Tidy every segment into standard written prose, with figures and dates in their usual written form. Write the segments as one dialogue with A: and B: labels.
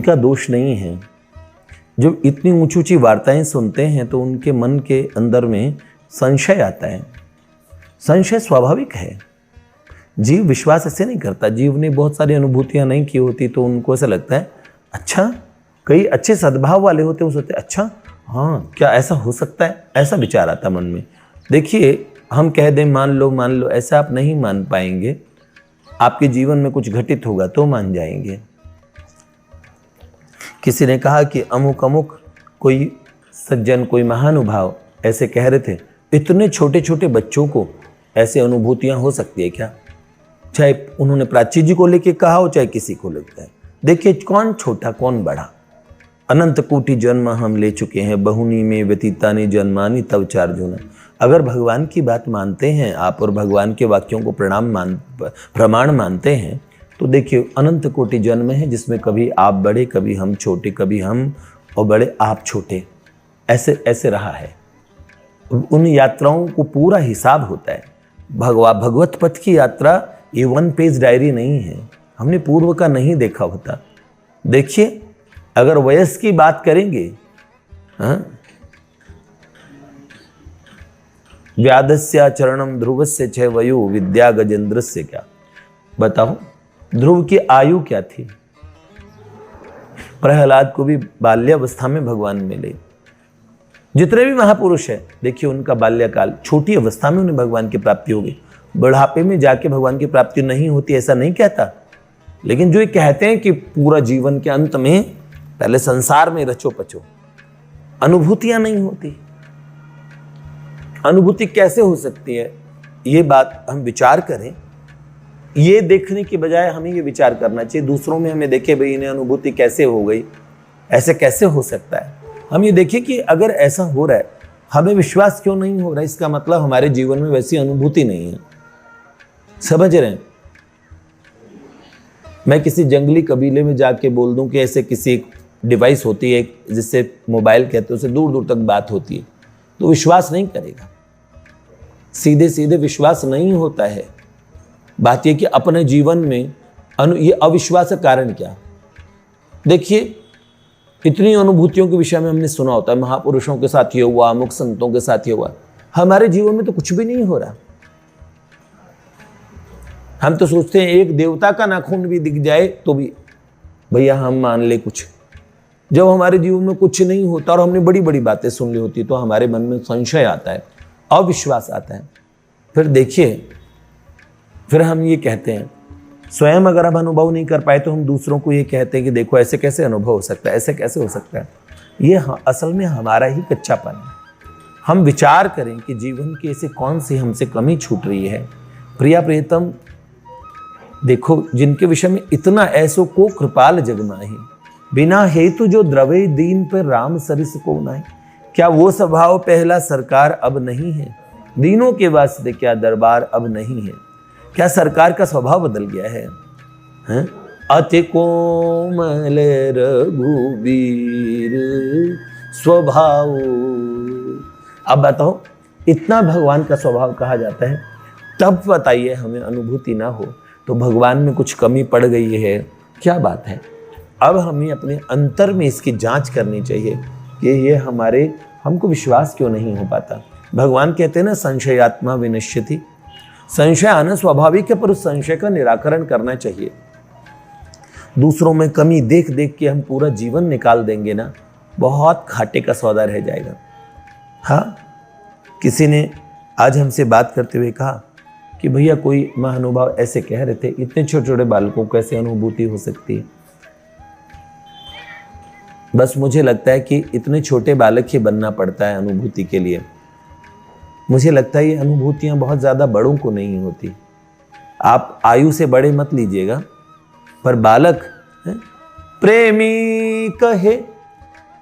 A: उनका दोष नहीं है। जब इतनी ऊंची ऊंची वार्ताएं सुनते हैं तो उनके मन के अंदर में संशय आता है। संशय स्वाभाविक है। जीव विश्वास ऐसे नहीं करता। जीव ने बहुत सारी अनुभूतियां नहीं की होती तो उनको ऐसा लगता है अच्छा, कई अच्छे सद्भाव वाले होते हैं, सोचते अच्छा हाँ क्या ऐसा हो सकता है, ऐसा विचार आता मन में। देखिए, हम कह दें मान लो, ऐसा आप नहीं मान पाएंगे। आपके जीवन में कुछ घटित होगा तो मान जाएंगे। किसी ने कहा कि अमुक अमुक कोई सज्जन, कोई महानुभाव ऐसे कह रहे थे, इतने छोटे छोटे बच्चों को ऐसे अनुभूतियां हो सकती है क्या? चाहे उन्होंने प्राची जी को लेके कहा हो, चाहे किसी को लगता है। देखिए कौन छोटा कौन बड़ा। अनंत कोटि जन्म हम ले चुके हैं, बहुनी में व्यतीतानि जन्मानि तव चार्जुन। अगर भगवान की बात मानते हैं आप और भगवान के वाक्यों को प्रमाण मानते हैं तो देखिए अनंत कोटि जन्म है जिसमें कभी आप बड़े, कभी हम छोटे, कभी हम और बड़े आप छोटे, ऐसे ऐसे रहा है। उन यात्राओं को पूरा हिसाब होता है। भगवत पथ की यात्रा ये 1 पेज डायरी नहीं है। हमने पूर्व का नहीं देखा होता। देखिए, अगर वयस की बात करेंगे, व्याधस्य चरणम ध्रुवस्य च वयो विद्या गजेंद्रस्य क्या। बताओ ध्रुव की आयु क्या थी? प्रहलाद को भी बाल्यावस्था में भगवान मिले। जितने भी महापुरुष हैं देखिए उनका बाल्यकाल, छोटी अवस्था में उन्हें भगवान की प्राप्ति हो गई। बुढ़ापे में जाके भगवान की प्राप्ति नहीं होती ऐसा नहीं कहता, लेकिन जो ये कहते हैं कि पूरा जीवन के अंत में पहले संसार में रचो पचो, अनुभूतियां नहीं होती। अनुभूति कैसे हो सकती है ये बात हम विचार करें। ये देखने की बजाय हमें ये विचार करना चाहिए दूसरों में हमें देखे भाई इन्हें अनुभूति कैसे हो गई, ऐसे कैसे हो सकता है। हम ये देखें कि अगर ऐसा हो रहा है हमें विश्वास क्यों नहीं हो रहा है, इसका मतलब हमारे जीवन में वैसी अनुभूति नहीं है। समझ रहे हैं? मैं किसी जंगली कबीले में जाके बोल दूं कि ऐसे किसी डिवाइस होती है जिससे मोबाइल कहते हैं, उससे दूर दूर तक बात होती है, तो विश्वास नहीं करेगा। सीधे सीधे विश्वास नहीं होता है। बात यह कि अपने जीवन में ये अविश्वास का कारण क्या। देखिए इतनी अनुभूतियों के विषय में हमने सुना होता है, महापुरुषों के साथ ये हुआ, अमुक संतों के साथ ये हुआ। हमारे जीवन में तो कुछ भी नहीं हो रहा। हम तो सोचते हैं एक देवता का नाखून भी दिख जाए तो भी भैया हम मान ले कुछ। जब हमारे जीवन में कुछ नहीं होता और हमने बड़ी बड़ी बातें सुन ली होती तो हमारे मन में संशय आता है, अविश्वास आता है। फिर देखिए, फिर हम ये कहते हैं, स्वयं अगर हम अनुभव नहीं कर पाए तो हम दूसरों को ये कहते हैं कि देखो ऐसे कैसे अनुभव हो सकता है, ऐसे कैसे हो सकता है। ये असल में हमारा ही कच्चापन है। हम विचार करें कि जीवन की ऐसी कौन सी हमसे कमी छूट रही है। प्रिया प्रियतम देखो, जिनके विषय में इतना ऐसो को कृपाल जगमाहि, बिना हेतु जो द्रवे दीन पर राम सरिस को नाहि। क्या वो स्वभाव पहला सरकार अब नहीं है? दीनों के वास्ते क्या दरबार अब नहीं है? क्या सरकार का स्वभाव बदल गया है? अति कोमल रघुवीर स्वभाव। अब बताओ, इतना भगवान का स्वभाव कहा जाता है, तब बताइए हमें अनुभूति ना हो तो भगवान में कुछ कमी पड़ गई है, क्या बात है। अब हमें अपने अंतर में इसकी जांच करनी चाहिए कि ये हमको विश्वास क्यों नहीं हो पाता। भगवान कहते हैं ना, संशयात्मा विनश्यति। संशय आना स्वाभाविक है, पर उस संशय का निराकरण करना चाहिए। दूसरों में कमी देख देख के हम पूरा जीवन निकाल देंगे ना, बहुत घाटे का सौदा रह जाएगा। हाँ, किसी ने आज हमसे बात करते हुए कहा कि भैया कोई महानुभाव ऐसे कह रहे थे, इतने छोटे छोटे बालकों को कैसे अनुभूति हो सकती है। बस मुझे लगता है कि इतने छोटे बालक ही बनना पड़ता है अनुभूति के लिए। मुझे लगता है ये अनुभूतियां बहुत ज़्यादा बड़ों को नहीं होती। आप आयु से बड़े मत लीजिएगा, पर बालक प्रेमी कहे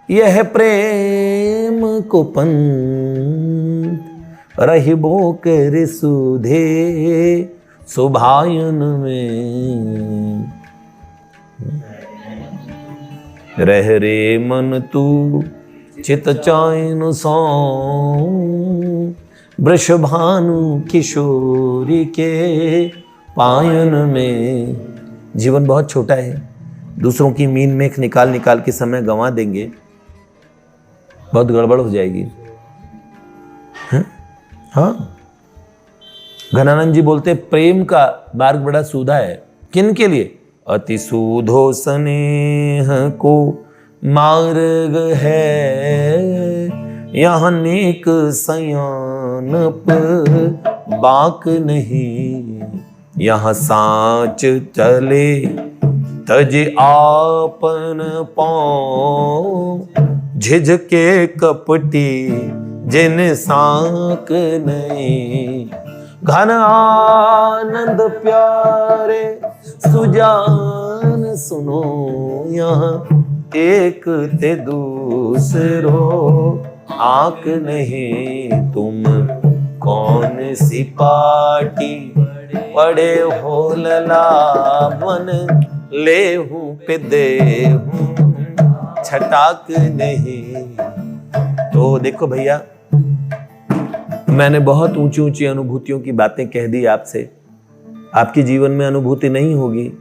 A: यह प्रेम को पंत, रहिबो कर सुधे सुभायन में। रह रे मन तू चित चैन सौ, वृषभानु किशोरी के पायन में। जीवन बहुत छोटा है, दूसरों की मीन मेख निकाल निकाल के समय गंवा देंगे, बहुत गड़बड़ हो जाएगी। हाँ, घनानंद जी बोलते प्रेम का मार्ग बड़ा सूधा है। किन के लिए? अति सूधो स्नेह को मार्ग है, यहाँ नेक सयानप बाक नहीं, यहाँ साच चले तज आपन पाँव, झिझके कपटी जिन साक नहीं, घन आनंद प्यारे सुजान सुनो, यहाँ एक ते दूसरो आक नहीं, तुम कौन सी पार्टी पड़े हो ललावन, ले हूं पे दे हूं छटाक नहीं। तो देखो भैया, मैंने बहुत ऊंची ऊंची अनुभूतियों की बातें कह दी आपसे। आपके जीवन में अनुभूति नहीं होगी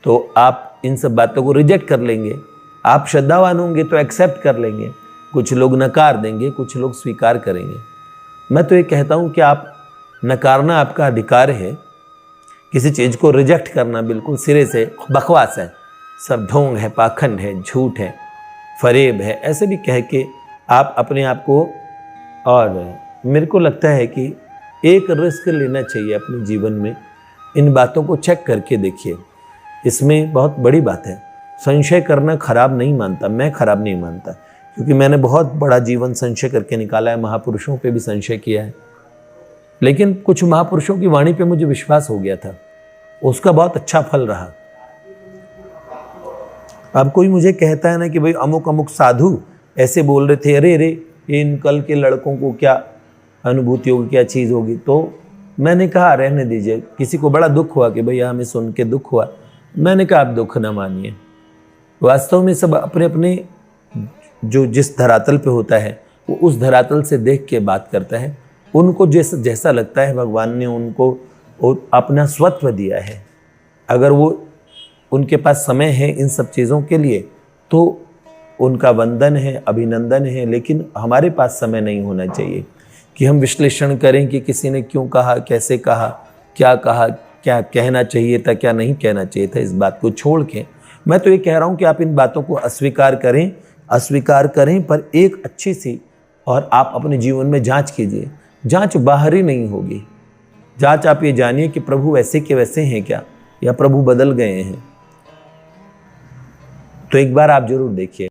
A: तो आप इन सब बातों को रिजेक्ट कर लेंगे। आप श्रद्धावान होंगे तो एक्सेप्ट कर लेंगे, कुछ लोग नकार देंगे, कुछ लोग स्वीकार करेंगे। मैं तो ये कहता हूं कि आप नकारना आपका अधिकार है, किसी चीज को रिजेक्ट करना बिल्कुल सिरे से बकवास है, सब ढोंग है, पाखंड है, झूठ है, फरेब है, ऐसे भी कह के आप अपने आप को, और मेरे को लगता है कि एक रिस्क लेना चाहिए अपने जीवन में। इन बातों को चेक करके देखिए, इसमें बहुत बड़ी बात है। संशय करना खराब नहीं मानता, मैं खराब नहीं मानता, क्योंकि मैंने बहुत बड़ा जीवन संशय करके निकाला है, महापुरुषों पे भी संशय किया है। लेकिन कुछ महापुरुषों की वाणी पे मुझे विश्वास हो गया था, उसका बहुत अच्छा फल रहा। अब कोई मुझे कहता है ना कि भाई अमुक अमुक साधु ऐसे बोल रहे थे, अरे अरे इन कल के लड़कों को क्या अनुभूति होगी, क्या चीज़ होगी, तो मैंने कहा रहने दीजिए। किसी को बड़ा दुख हुआ कि भैया हमें सुन के दुख हुआ, मैंने कहा आप दुख ना मानिए। वास्तव में सब अपने अपने जो जिस धरातल पे होता है वो उस धरातल से देख के बात करता है। उनको जैसा लगता है भगवान ने उनको अपना स्वत्व दिया है। अगर वो उनके पास समय है इन सब चीज़ों के लिए तो उनका वंदन है, अभिनंदन है। लेकिन हमारे पास समय नहीं होना चाहिए कि हम विश्लेषण करें कि किसी ने क्यों कहा, कैसे कहा, क्या कहना चाहिए था, क्या नहीं कहना चाहिए था। इस बात को छोड़ के मैं तो ये कह रहा हूँ कि आप इन बातों को अस्वीकार करें पर एक अच्छी सी, और आप अपने जीवन में जांच कीजिए। जांच बाहरी नहीं होगी, जांच आप ये जानिए कि प्रभु वैसे के वैसे हैं क्या, या प्रभु बदल गए हैं। तो एक बार आप जरूर देखिए।